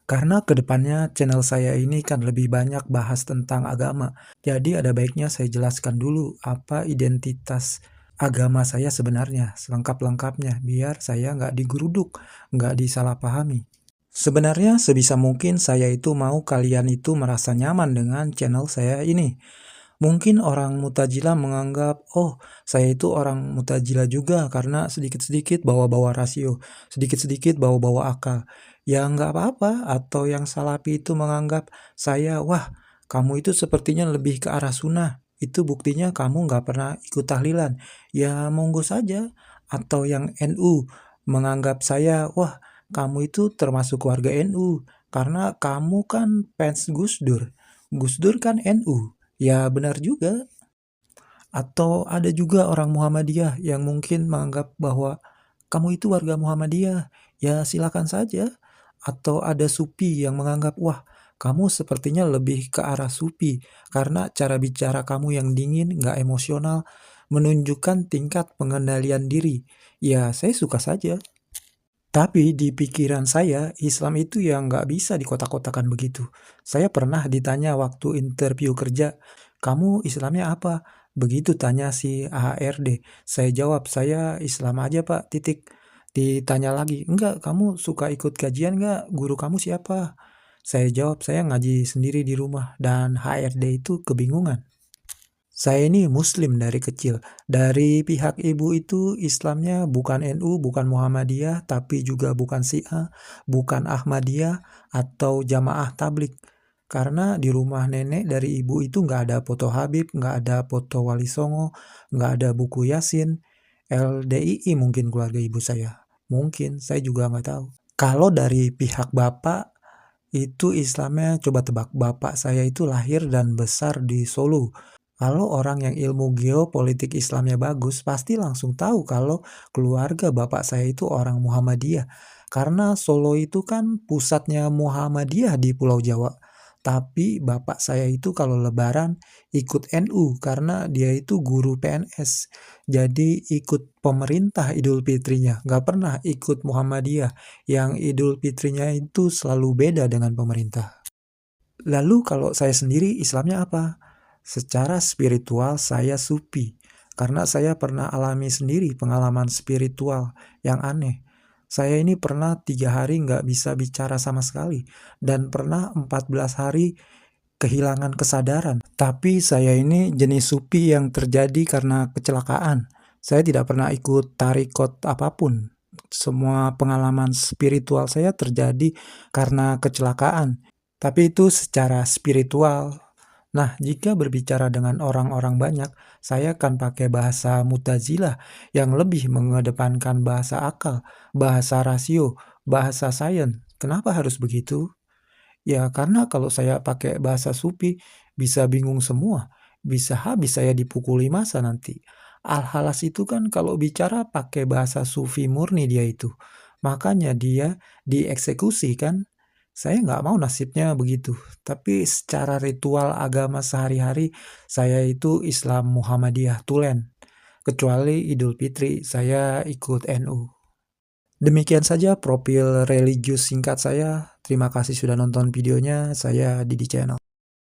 Karena kedepannya channel saya ini kan lebih banyak bahas tentang agama. Jadi ada baiknya saya jelaskan dulu apa identitas agama saya sebenarnya, selengkap-lengkapnya, biar saya nggak digeruduk, nggak disalahpahami. Sebenarnya sebisa mungkin saya itu mau kalian itu merasa nyaman dengan channel saya ini. Mungkin orang Mutazilah menganggap, oh saya itu orang Mutazilah juga karena sedikit-sedikit bawa-bawa rasio, sedikit-sedikit bawa-bawa akal. Ya nggak apa-apa, atau yang Salafi itu menganggap saya, wah kamu itu sepertinya lebih ke arah sunnah, itu buktinya kamu nggak pernah ikut tahlilan. Ya monggo saja. Atau yang NU menganggap saya, wah kamu itu termasuk warga NU, karena kamu kan fans Gus Dur. Gus Dur kan NU. Ya benar juga. Atau ada juga orang Muhammadiyah yang mungkin menganggap bahwa kamu itu warga Muhammadiyah. Ya silakan saja. Atau ada Sufi yang menganggap, wah kamu sepertinya lebih ke arah Sufi karena cara bicara kamu yang dingin, nggak emosional, menunjukkan tingkat pengendalian diri. Ya saya suka saja. Tapi di pikiran saya, Islam itu yang nggak bisa dikotak-kotakan begitu. Saya pernah ditanya waktu interview kerja, kamu Islamnya apa? Begitu tanya si HRD. Saya jawab, saya Islam aja Pak, titik. Ditanya lagi, enggak, kamu suka ikut kajian nggak? Guru kamu siapa? Saya jawab, saya ngaji sendiri di rumah. Dan HRD itu kebingungan. Saya ini muslim dari kecil. Dari pihak ibu itu Islamnya bukan NU, bukan Muhammadiyah, tapi juga bukan Syiah, bukan Ahmadiyah, atau Jamaah Tabligh. Karena di rumah nenek dari ibu itu nggak ada foto Habib, nggak ada foto Wali Songo, nggak ada buku Yasin. LDII mungkin keluarga ibu saya. Mungkin, saya juga nggak tahu. Kalau dari pihak bapak, itu Islamnya coba tebak. Bapak saya itu lahir dan besar di Solo. Kalau orang yang ilmu geopolitik Islamnya bagus, pasti langsung tahu kalau keluarga bapak saya itu orang Muhammadiyah. Karena Solo itu kan pusatnya Muhammadiyah di Pulau Jawa. Tapi bapak saya itu kalau lebaran ikut NU karena dia itu guru PNS. Jadi ikut pemerintah Idul Fitrinya. Nggak pernah ikut Muhammadiyah yang Idul Fitrinya itu selalu beda dengan pemerintah. Lalu kalau saya sendiri Islamnya apa? Secara spiritual saya Sufi, karena saya pernah alami sendiri pengalaman spiritual yang aneh. Saya ini pernah 3 hari nggak bisa bicara sama sekali, dan pernah 14 hari kehilangan kesadaran. Tapi saya ini jenis Sufi yang terjadi karena kecelakaan. Saya tidak pernah ikut tarikot apapun. Semua pengalaman spiritual saya terjadi karena kecelakaan. Tapi itu secara spiritual. Nah, jika berbicara dengan orang-orang banyak, saya akan pakai bahasa Mutazilah yang lebih mengedepankan bahasa akal, bahasa rasio, bahasa sains. Kenapa harus begitu? Ya, karena kalau saya pakai bahasa Sufi, bisa bingung semua. Bisa habis saya dipukuli masa nanti. Al-Halas itu kan kalau bicara pakai bahasa Sufi murni dia itu. Makanya dia dieksekusi kan. Saya nggak mau nasibnya begitu. Tapi secara ritual agama sehari-hari, saya itu Islam Muhammadiyah Tulen. Kecuali Idul Fitri, saya ikut NU. Demikian saja profil religius singkat saya. Terima kasih sudah nonton videonya. Saya Didi Channel.